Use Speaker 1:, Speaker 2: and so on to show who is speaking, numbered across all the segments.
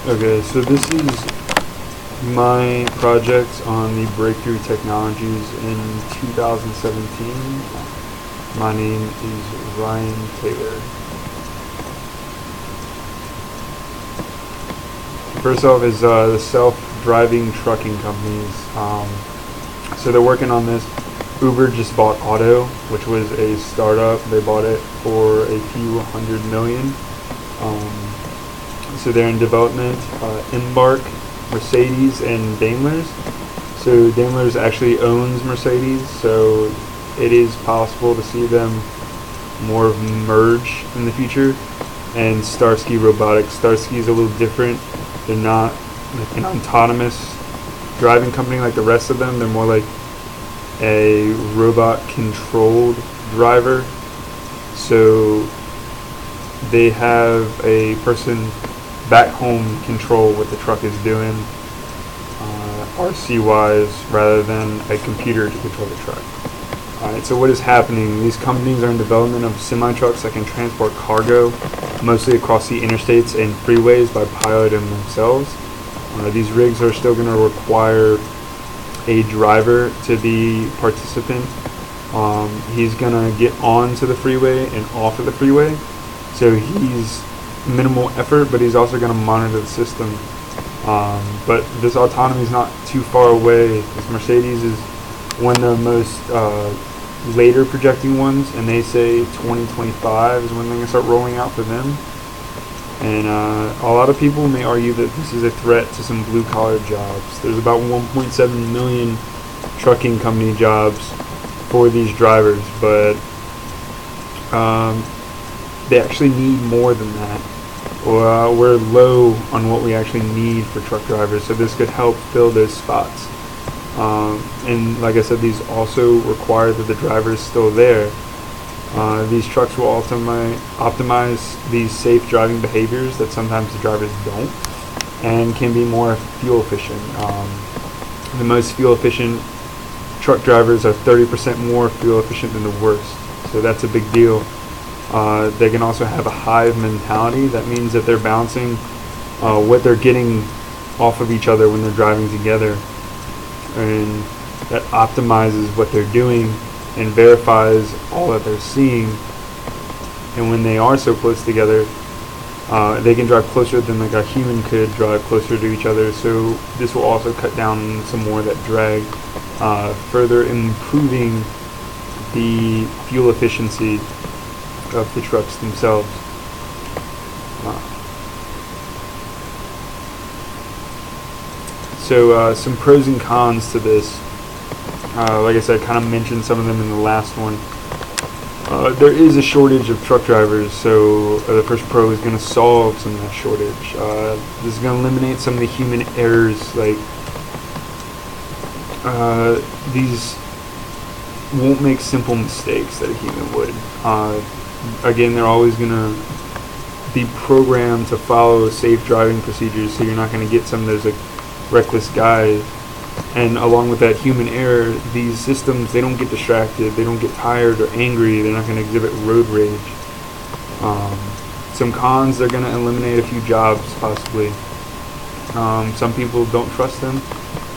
Speaker 1: Okay, so this is my project on the breakthrough technologies in 2017. My name is Ryan Taylor. First off is the self-driving trucking companies. So they're working on this. Uber just bought Auto, which was a startup. They bought it for a few $100 million. So they're in development. Embark, Mercedes, and Daimler's. So Daimler's actually owns Mercedes, so it is possible to see them more merge in the future. And Starsky Robotics. Starsky is a little different. They're not like an autonomous driving company like the rest of them. They're more like a robot-controlled driver. So they have a person back home control what the truck is doing, RC-wise, rather than a computer to control the truck. Alright, so what is happening? These companies are in development of semi-trucks that can transport cargo, mostly across the interstates and freeways by piloting themselves. These rigs are still going to require a driver to be participant. He's going to get onto the freeway and off of the freeway. So he's minimal effort, but he's also going to monitor the system. But this autonomy is not too far away. This Mercedes is one of the most later projecting ones, and they say 2025 is when they're going to start rolling out for them. And a lot of people may argue that this is a threat to some blue-collar jobs. There's about 1.7 million trucking company jobs for these drivers, but they actually need more than that. We're low on what we actually need for truck drivers, so this could help fill those spots. And like I said, these also require that the driver is still there. These trucks will optimize these safe driving behaviors that sometimes the drivers don't, and can be more fuel efficient. The most fuel efficient truck drivers are 30% more fuel efficient than the worst, so that's a big deal. They can also have a hive mentality. That means that they're bouncing what they're getting off of each other when they're driving together, and that optimizes what they're doing and verifies all that they're seeing. And when they are so close together, they can drive closer than like a human could drive closer to each other. So this will also cut down some more of that drag, further improving the fuel efficiency of the trucks themselves. So some pros and cons to this. Like I said, I kind of mentioned some of them in the last one. There is a shortage of truck drivers, so the first pro is going to solve some of that shortage. This is going to eliminate some of the human errors, like these won't make simple mistakes that a human would. Again, they're always going to be programmed to follow safe driving procedures, so you're not going to get some of those like reckless guys. And along with that human error, these systems, they don't get distracted, they don't get tired or angry, they're not going to exhibit road rage. Some cons, they're going to eliminate a few jobs, possibly. Some people don't trust them.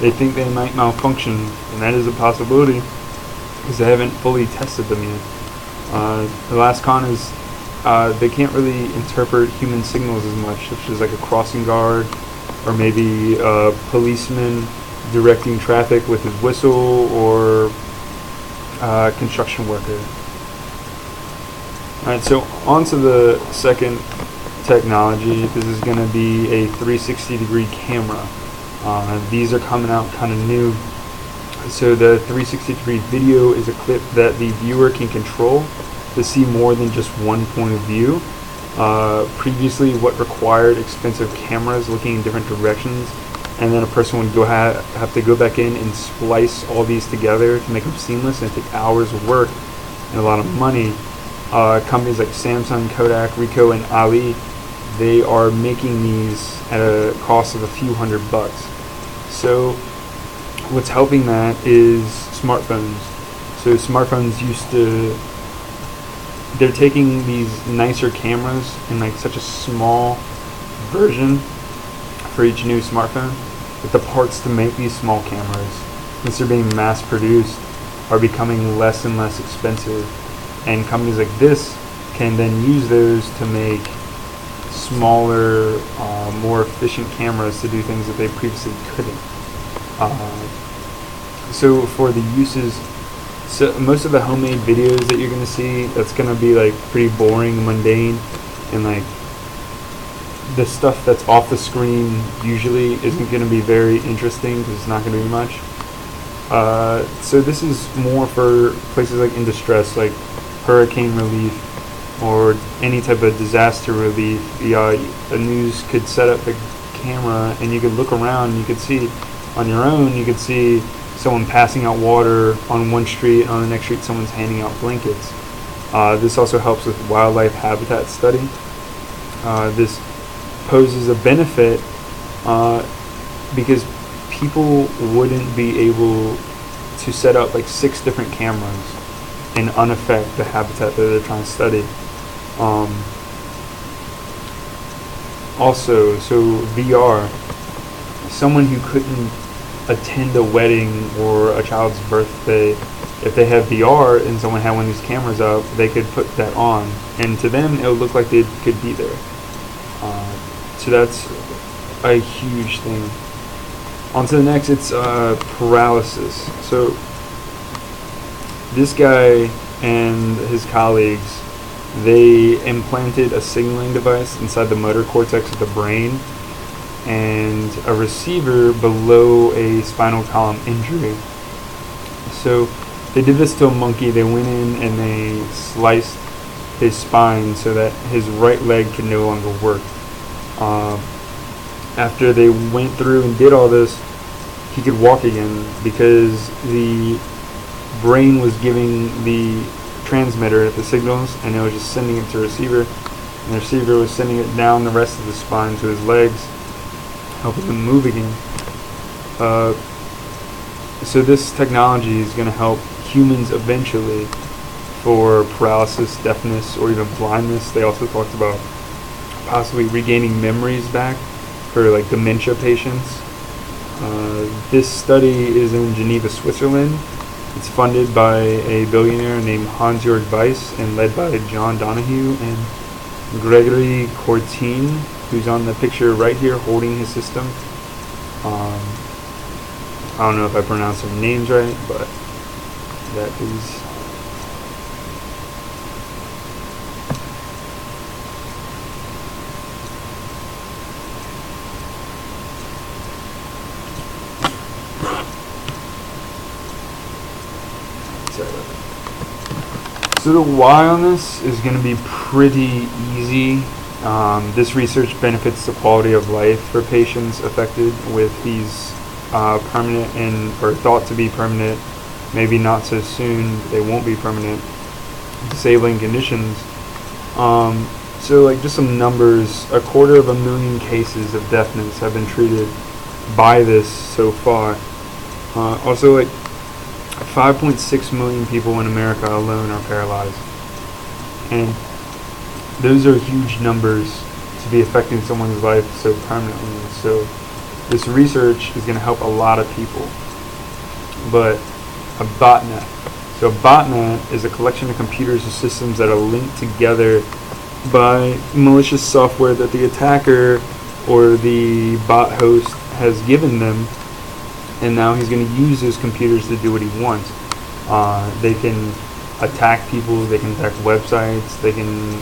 Speaker 1: They think they might malfunction, and that is a possibility, because they haven't fully tested them yet. The last con is they can't really interpret human signals as much, such as like a crossing guard, or maybe a policeman directing traffic with his whistle, or a construction worker. Alright, so on to the second technology. This is going to be a 360-degree camera. These are coming out kind of new. So the 360-degree video is a clip that the viewer can control to see more than just one point of view. Previously, what required expensive cameras looking in different directions, and then a person would have to go back in and splice all these together to make them seamless, and take hours of work and a lot of money. Companies like Samsung, Kodak, Ricoh, and Ali, they are making these at a cost of a few $100. So what's helping that is smartphones. So smartphones they're taking these nicer cameras in like such a small version for each new smartphone, but the parts to make these small cameras, since they're being mass produced, are becoming less and less expensive, and companies like this can then use those to make smaller, more efficient cameras to do things that they previously couldn't. So for the uses, so most of the homemade videos that you're going to see, that's going to be like pretty boring, mundane, and like the stuff that's off the screen usually isn't going to be very interesting because it's not going to be much. So this is more for places like in distress, like hurricane relief or any type of disaster relief. The news could set up a camera and you could look around and you could see on your own, you could see someone passing out water on one street, on the next street someone's handing out blankets. This also helps with wildlife habitat study. This poses a benefit because people wouldn't be able to set up like 6 different cameras and unaffect the habitat that they're trying to study. Also, so VR, someone who couldn't attend a wedding or a child's birthday, if they have VR and someone had one of these cameras up, they could put that on, and to them it would look like they could be there. So that's a huge thing. On to the next, it's paralysis. So this guy and his colleagues, they implanted a signaling device inside the motor cortex of the brain and a receiver below a spinal column injury. So they did this to a monkey. They went in and they sliced his spine so that his right leg could no longer work. After they went through and did all this, he could walk again because the brain was giving the transmitter the signals and it was just sending it to receiver, and the receiver was sending it down the rest of the spine to his legs, helping him move again. So this technology is going to help humans eventually for paralysis, deafness, or even blindness. They also talked about possibly regaining memories back for like dementia patients. This study is in Geneva, Switzerland. It's funded by a billionaire named Hans-Jörg Weiss and led by John Donahue and Gregory Courtine, who's on the picture right here holding his system. I don't know if I pronounced their names right, but that is... So the why on this is going to be pretty easy. This research benefits the quality of life for patients affected with these permanent and or thought to be permanent, maybe not so soon, they won't be permanent, disabling conditions. So like just some numbers, 250,000 cases of deafness have been treated by this so far. Also like 5.6 million people in America alone are paralyzed. And those are huge numbers to be affecting someone's life so permanently. So this research is going to help a lot of people. But a botnet. So a botnet is a collection of computers or systems that are linked together by malicious software that the attacker or the bot host has given them, and now he's going to use those computers to do what he wants. They can attack people, they can attack websites, they can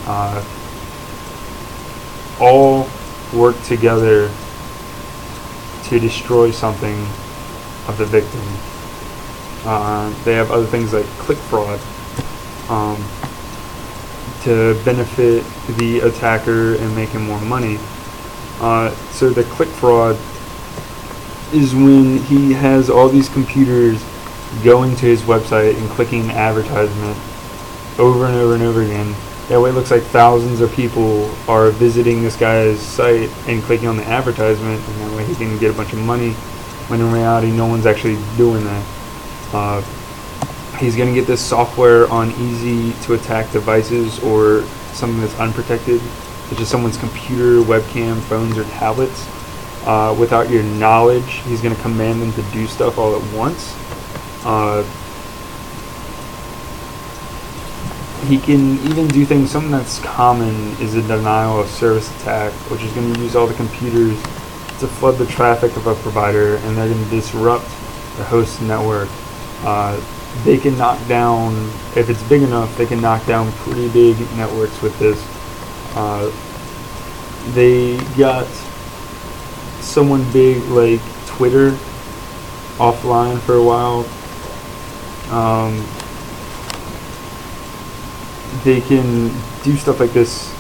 Speaker 1: all work together to destroy something of the victim. They have other things like click fraud to benefit the attacker and make him more money. So the click fraud is when he has all these computers going to his website and clicking an advertisement over and over and over again. That way it looks like thousands of people are visiting this guy's site and clicking on the advertisement, and that way he can get a bunch of money, when in reality no one's actually doing that. He's going to get this software on easy to attack devices or something that's unprotected, such as someone's computer, webcam, phones, or tablets. without your knowledge. He's going to command them to do stuff all at once. He can even do things. Something that's common is a denial of service attack, which is going to use all the computers to flood the traffic of a provider, and they're going to disrupt the host network. They can knock down, if it's big enough, they can knock down pretty big networks with this. They got someone big like Twitter offline for a while. They can do stuff like this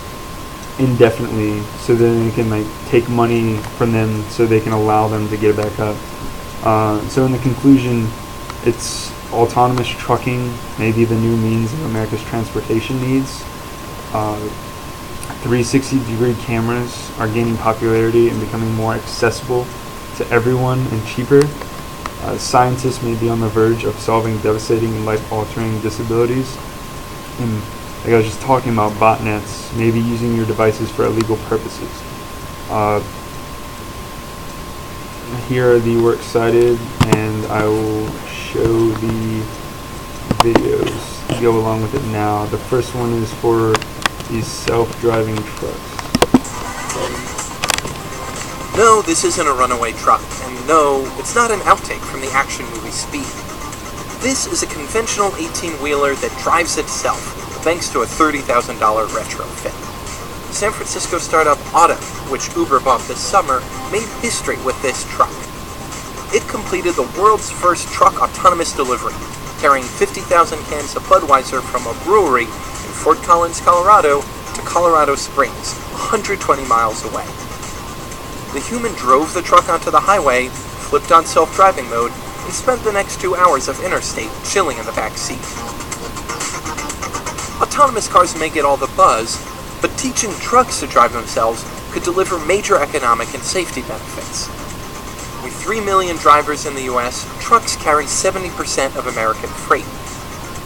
Speaker 1: indefinitely, so then they can like take money from them so they can allow them to get it back up. So in the conclusion, it's autonomous trucking, maybe the new means of America's transportation needs. 360-degree cameras are gaining popularity and becoming more accessible to everyone and cheaper. Scientists may be on the verge of solving devastating life-altering disabilities. And like I was just talking about botnets, maybe using your devices for illegal purposes. Here are the works cited, and I will show the videos to go along with it now. The first one is for these self-driving trucks.
Speaker 2: No, this isn't a runaway truck, and no, it's not an outtake from the action movie Speed. This is a conventional 18-wheeler that drives itself, thanks to a $30,000 retrofit. San Francisco startup Otto, which Uber bought this summer, made history with this truck. It completed the world's first truck autonomous delivery, carrying 50,000 cans of Budweiser from a brewery in Fort Collins, Colorado, to Colorado Springs, 120 miles away. The human drove the truck onto the highway, flipped on self-driving mode, and spent the next 2 hours of interstate chilling in the back seat. Autonomous cars may get all the buzz, but teaching trucks to drive themselves could deliver major economic and safety benefits. With 3 million drivers in the US, trucks carry 70% of American freight.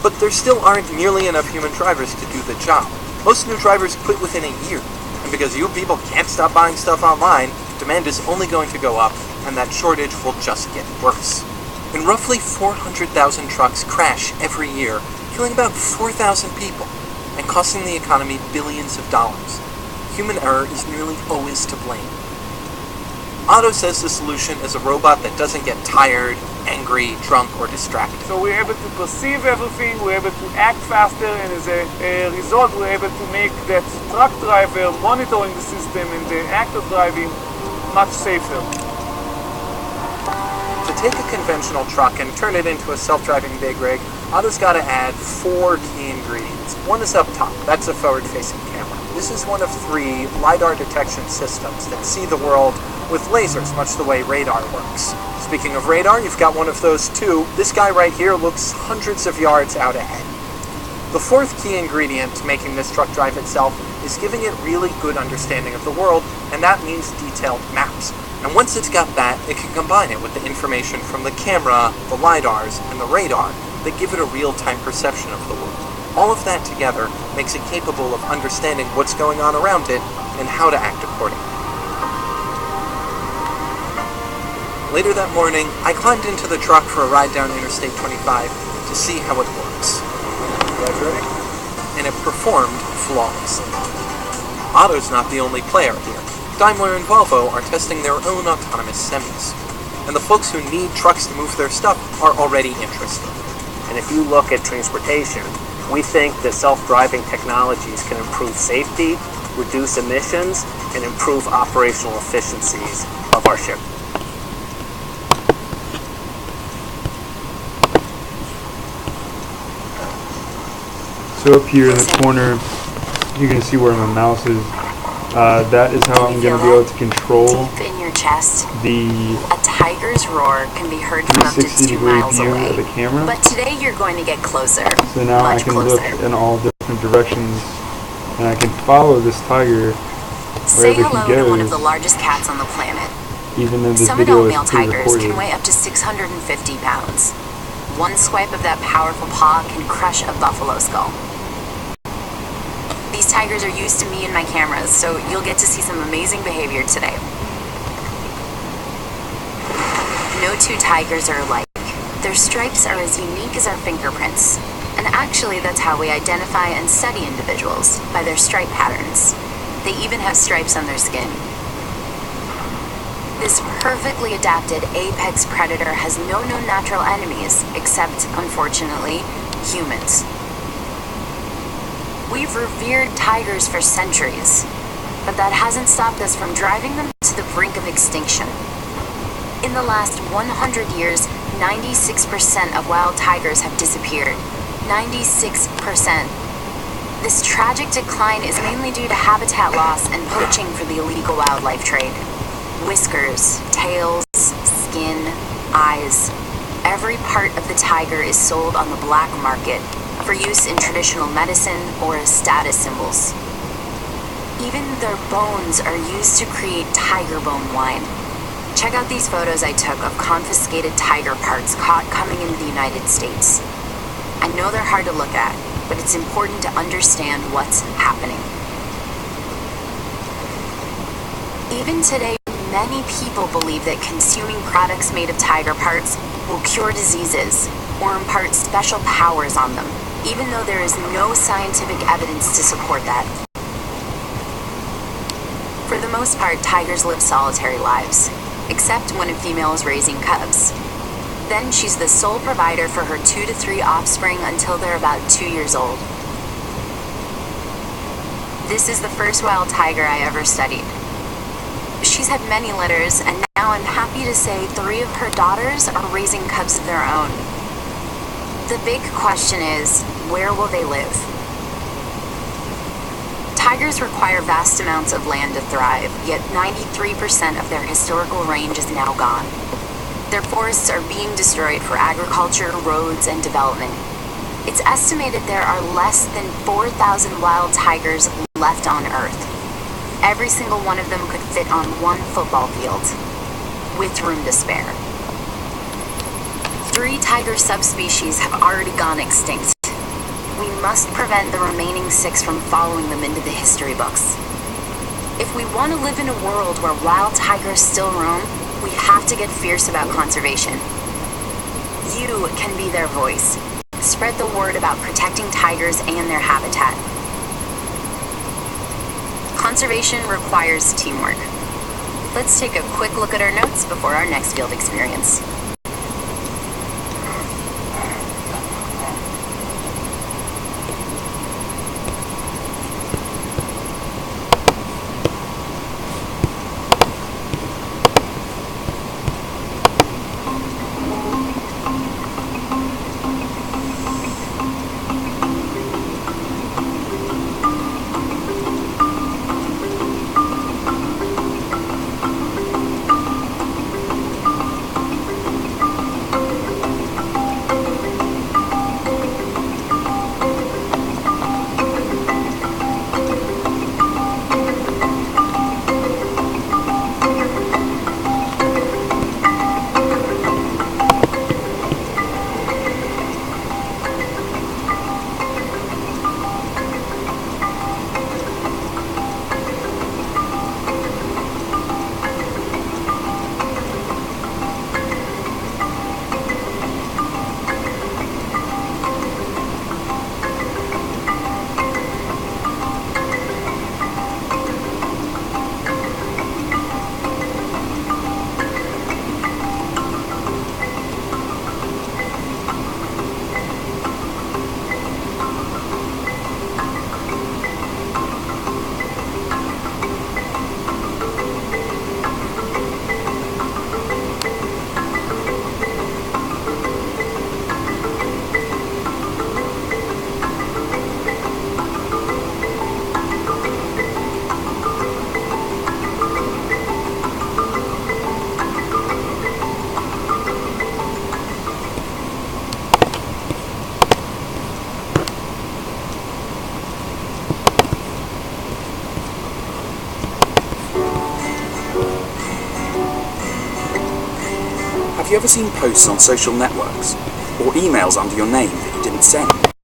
Speaker 2: But there still aren't nearly enough human drivers to do the job. Most new drivers quit within a year, and because you people can't stop buying stuff online, demand is only going to go up, and that shortage will just get worse. And roughly 400,000 trucks crash every year, killing about 4,000 people, and costing the economy billions of dollars. Human error is nearly always to blame. Otto says the solution is a robot that doesn't get tired, angry, drunk, or distracted.
Speaker 3: So we're able to perceive everything, we're able to act faster, and as a result we're able to make that truck driver monitoring the system and the act of driving much safer.
Speaker 2: To take a conventional truck and turn it into a self-driving big rig, Otto's got to add 4 key ingredients. One is up top, that's a forward-facing camera. This is one of 3 LiDAR detection systems that see the world with lasers, much the way radar works. Speaking of radar, you've got one of those too. This guy right here looks hundreds of yards out ahead. The 4th key ingredient to making this truck drive itself is giving it really good understanding of the world, and that means detailed maps. And once it's got that, it can combine it with the information from the camera, the LiDARs, and the radar that give it a real-time perception of the world. All of that together makes it capable of understanding what's going on around it and how to act accordingly. Later that morning, I climbed into the truck for a ride down Interstate 25 to see how it works. You guys ready? And it performed flawlessly. Otto's not the only player here. Daimler and Volvo are testing their own autonomous semis. And the folks who need trucks to move their stuff are already interested.
Speaker 4: And if you look at transportation, we think that self-driving technologies can improve safety, reduce emissions, and improve operational efficiencies of our ship.
Speaker 1: So up here in the corner, you can see where my mouse is. That is how I'm going to be able to control
Speaker 5: deep in your chest.
Speaker 1: A
Speaker 5: tiger's roar can be heard from up to 2 miles
Speaker 1: view
Speaker 5: away.
Speaker 1: of the camera.
Speaker 5: But today you're going to get closer.
Speaker 1: So now I
Speaker 5: much
Speaker 1: can
Speaker 5: closer.
Speaker 1: look in all different directions, and I can follow this tiger
Speaker 5: Say
Speaker 1: wherever
Speaker 5: hello
Speaker 1: he goes.
Speaker 5: to one of the largest cats on the planet.
Speaker 1: Even though this
Speaker 5: Some
Speaker 1: video
Speaker 5: adult
Speaker 1: is
Speaker 5: male tigers
Speaker 1: pre-recorded.
Speaker 5: can weigh up to 650 pounds. One swipe of that powerful paw can crush a buffalo skull. These tigers are used to me and my cameras, so you'll get to see some amazing behavior today. No two tigers are alike. Their stripes are as unique as our fingerprints. And actually, that's how we identify and study individuals, by their stripe patterns. They even have stripes on their skin. This perfectly adapted apex predator has no known natural enemies, except, unfortunately, humans. We've revered tigers for centuries, but that hasn't stopped us from driving them to the brink of extinction. In the last 100 years, 96% of wild tigers have disappeared. 96%. This tragic decline is mainly due to habitat loss and poaching for the illegal wildlife trade. Whiskers, tails, skin, eyes. Every part of the tiger is sold on the black market for use in traditional medicine or as status symbols. Even their bones are used to create tiger bone wine. Check out these photos I took of confiscated tiger parts caught coming into the United States. I know they're hard to look at, but it's important to understand what's happening. Even today, many people believe that consuming products made of tiger parts will cure diseases or impart special powers on them, even though there is no scientific evidence to support that. For the most part, tigers live solitary lives, except when a female is raising cubs. Then she's the sole provider for her 2 to 3 offspring until they're about 2 years old. This is the first wild tiger I ever studied. She's had many litters, and now I'm happy to say 3 of her daughters are raising cubs of their own. The big question is, where will they live? Tigers require vast amounts of land to thrive, yet 93% of their historical range is now gone. Their forests are being destroyed for agriculture, roads, and development. It's estimated there are less than 4,000 wild tigers left on Earth. Every single one of them could fit on one football field, with room to spare. 3 tiger subspecies have already gone extinct. We must prevent the remaining 6 from following them into the history books. If we want to live in a world where wild tigers still roam, we have to get fierce about conservation. You can be their voice. Spread the word about protecting tigers and their habitat. Conservation requires teamwork. Let's take a quick look at our notes before our next field experience.
Speaker 6: Have you ever seen posts on social networks, or emails under your name that you didn't send?